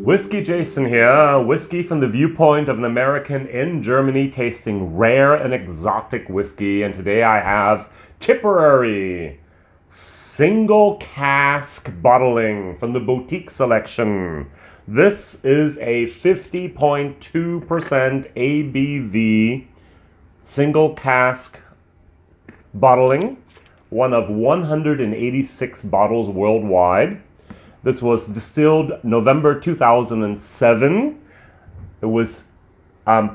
WhiskyJason here, whiskey from the viewpoint of an American in Germany tasting rare and exotic whiskey, and today I have Tipperary Single Cask bottling from the boutique selection. This is a 50.2% ABV single cask bottling, one of 186 bottles worldwide. This was distilled November 2007. It was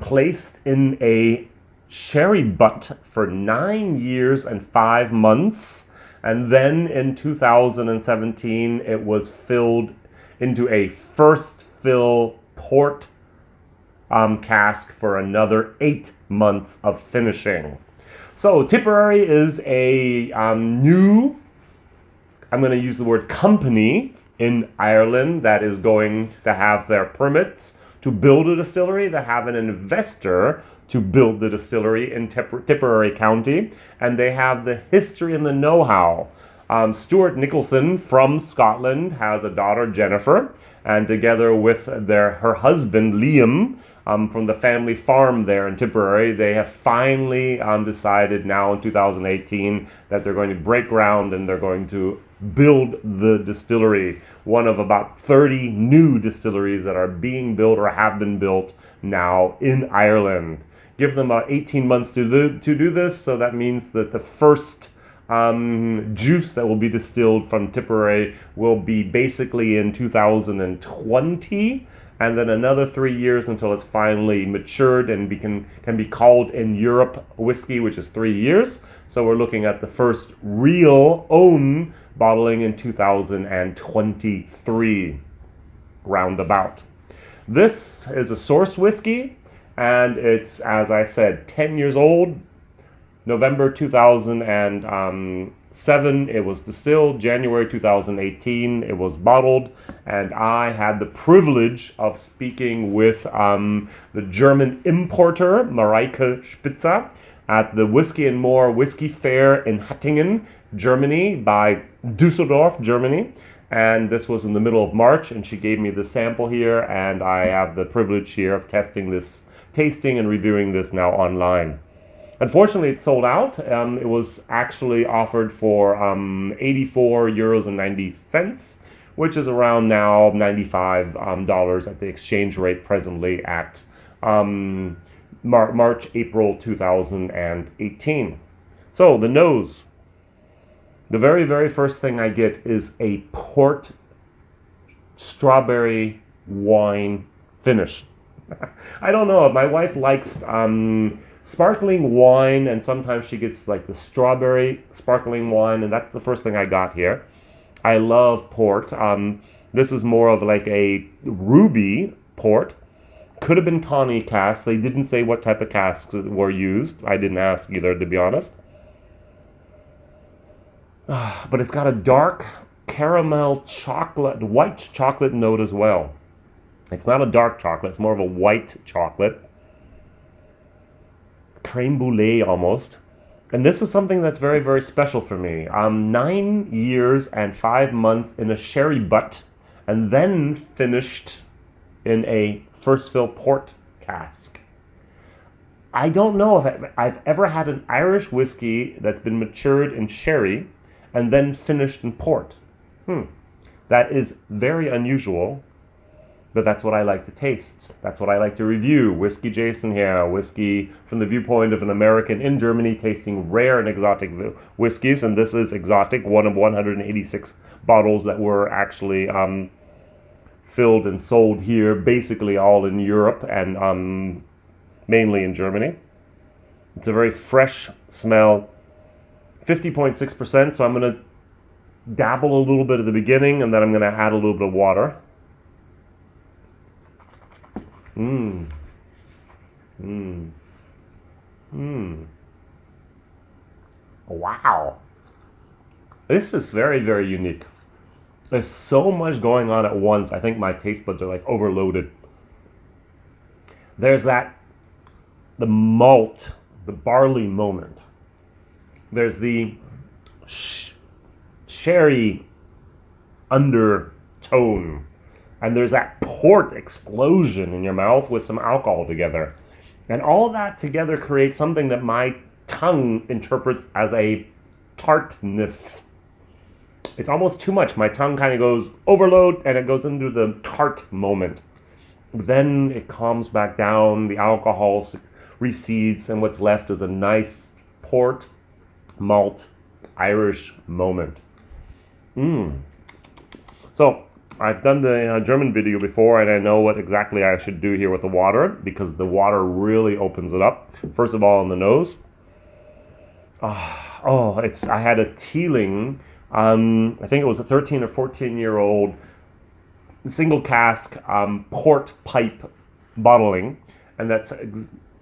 placed in a sherry butt for 9 years and 5 months. And then in 2017, it was filled into a first fill port cask for another 8 months of finishing. So Tipperary is a new, I'm going to use the word company, in Ireland that is going to have their permits to build a distillery, that have an investor to build the distillery in Tipperary County, and they have the history and the know-how. Stuart Nicholson from Scotland has a daughter, Jennifer, and together with her husband, Liam, from the family farm there in Tipperary, they have finally decided now in 2018 that they're going to break ground and they're going to build the distillery, one of about 30 new distilleries that are being built or have been built now in Ireland. Give them about 18 months to do this, so that means that the first juice that will be distilled from Tipperary will be basically in 2020, and then another 3 years until it's finally matured and can be called in Europe whiskey, which is 3 years. So we're looking at the first real own bottling in 2023, roundabout. This is a source whiskey, and it's, as I said, 10 years old. November 2007 it was distilled. January 2018 it was bottled, and I had the privilege of speaking with the German importer Mareike Spitzer at the Whiskey and More Whiskey Fair in Hattingen, Germany, by Düsseldorf, Germany, and this was in the middle of March, and she gave me the sample here, and I have the privilege here of tasting and reviewing this now online. Unfortunately, it sold out. It was actually offered for 84 euros and 90 cents, which is around now $95 at the exchange rate presently at March, April 2018. So the nose. The very, very first thing I get is a port strawberry wine finish. I don't know. My wife likes sparkling wine, and sometimes she gets like the strawberry sparkling wine, and that's the first thing I got here. I love port. This is more of like a ruby port. Could have been tawny casks. They didn't say what type of casks were used. I didn't ask either, to be honest. But it's got a dark caramel chocolate, white chocolate note as well. It's not a dark chocolate, it's more of a white chocolate. Creme brulee almost. And this is something that's very, very special for me. 9 years and 5 months in a sherry butt, and then finished in a first fill port cask. I don't know if I've ever had an Irish whiskey that's been matured in sherry and then finished in port. That is very unusual, but that's what I like to taste. That's what I like to review. WhiskyJason here, whiskey from the viewpoint of an American in Germany tasting rare and exotic whiskeys, and this is exotic, one of 186 bottles that were actually filled and sold here, basically all in Europe and mainly in Germany. It's a very fresh smell, 50.6%, so I'm going to dabble a little bit at the beginning, and then I'm going to add a little bit of water. Wow. This is very, very unique. There's so much going on at once. I think my taste buds are like overloaded. There's the malt, the barley moment. There's the sherry undertone. and there's that port explosion in your mouth with some alcohol together. And all that together creates something that my tongue interprets as a tartness. It's almost too much. My tongue kind of goes overload and it goes into the tart moment. Then it calms back down, the alcohol recedes, and what's left is a nice port, malt, Irish moment. So I've done the German video before, and I know what exactly I should do here with the water, because the water really opens it up. First of all, on the nose. I had a Teeling, I think it was a 13 or 14-year-old single cask port pipe bottling, and that's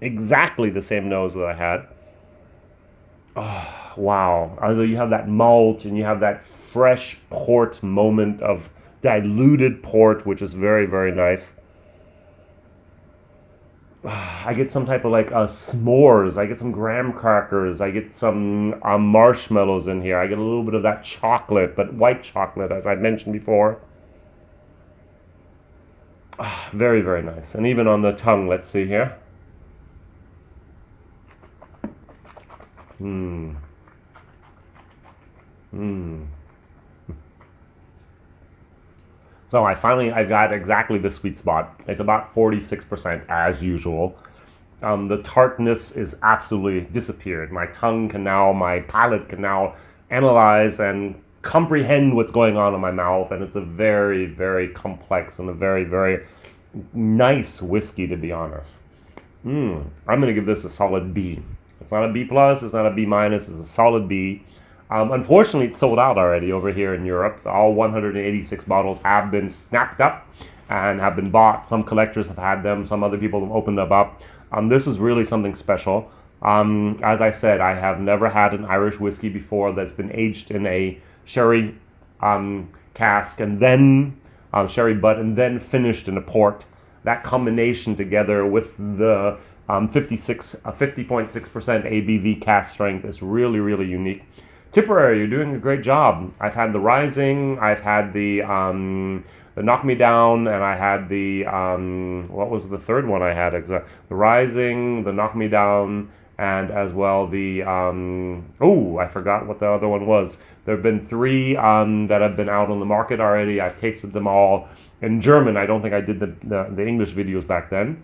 exactly the same nose that I had. Wow. So you have that malt and you have that fresh port moment of diluted port, which is very, very nice. I get some type of like s'mores. I get some graham crackers. I get some marshmallows in here. I get a little bit of that chocolate, but white chocolate, as I mentioned before. Very, very nice. And even on the tongue, let's see here. So I got exactly the sweet spot. It's about 46% as usual. The tartness is absolutely disappeared. My palate can now analyze and comprehend what's going on in my mouth, and it's a very, very complex and a very, very nice whiskey, to be honest. I'm gonna give this a solid B. It's not a B plus, it's not a B minus, it's a solid B. Unfortunately, it's sold out already over here in Europe. All 186 bottles have been snapped up and have been bought. Some collectors have had them, some other people have opened them up. This is really something special. As I said, I have never had an Irish whiskey before that's been aged in a sherry cask and then sherry butt and then finished in a port. That combination together with the 50.6% ABV cask strength is really, really unique. Tipperary, you're doing a great job. I've had the Rising, I've had the Knock Me Down, and I had the what was the third one I had? The Rising, the Knock Me Down, and as well the I forgot what the other one was. There have been three that have been out on the market already. I've tasted them all in German. I don't think I did the English videos back then.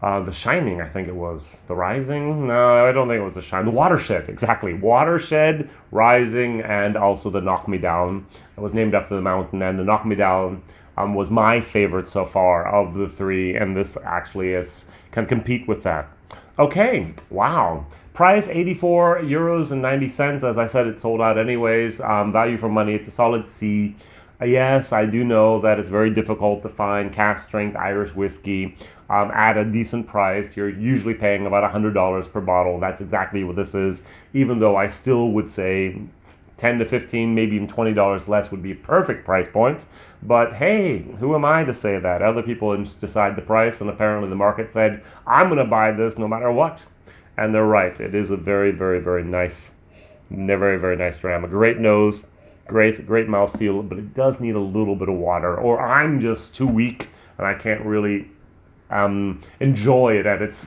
The Shining, I think it was. The Rising? No, I don't think it was The Shining. The Watershed, exactly. Watershed, Rising, and also the Knock Me Down. It was named after the mountain, and the Knock Me Down was my favorite so far of the three, and this actually can compete with that. Okay, wow. Price, €84.90. As I said, it sold out anyways. Value for money, it's a solid C. Yes, I do know that it's very difficult to find cask strength Irish whiskey at a decent price. You're usually paying about $100 per bottle. That's exactly what this is, even though I still would say 10 to 15, maybe even $20 less would be a perfect price point. But hey, who am I to say that? Other people just decide the price, and apparently the market said, I'm going to buy this no matter what. And they're right. It is a very, very, very nice, very, very nice dram. A great nose. Great mouthfeel, but it does need a little bit of water, or I'm just too weak and I can't really enjoy it at its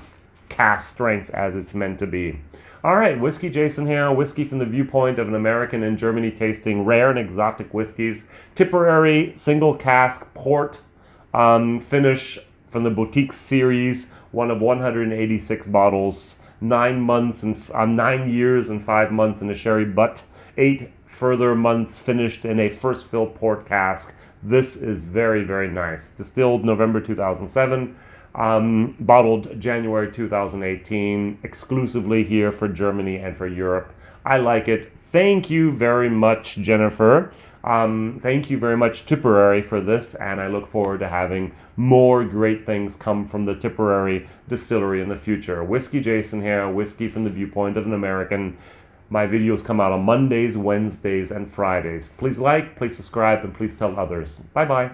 cask strength as it's meant to be. All right, WhiskyJason here, whiskey from the viewpoint of an American in Germany tasting rare and exotic whiskeys. Tipperary Single Cask Port finish from the Boutique series, one of 186 bottles, 9 years and 5 months in a sherry butt, 8 further months finished in a first fill port cask. This is very, very nice. Distilled November 2007, bottled January 2018, exclusively here for Germany and for Europe. I like it. Thank you very much, Jennifer. Thank you very much, Tipperary, for this, and I look forward to having more great things come from the Tipperary distillery in the future. WhiskyJason here, whiskey from the viewpoint of an American. My videos come out on Mondays, Wednesdays, and Fridays. Please like, please subscribe, and please tell others. Bye-bye.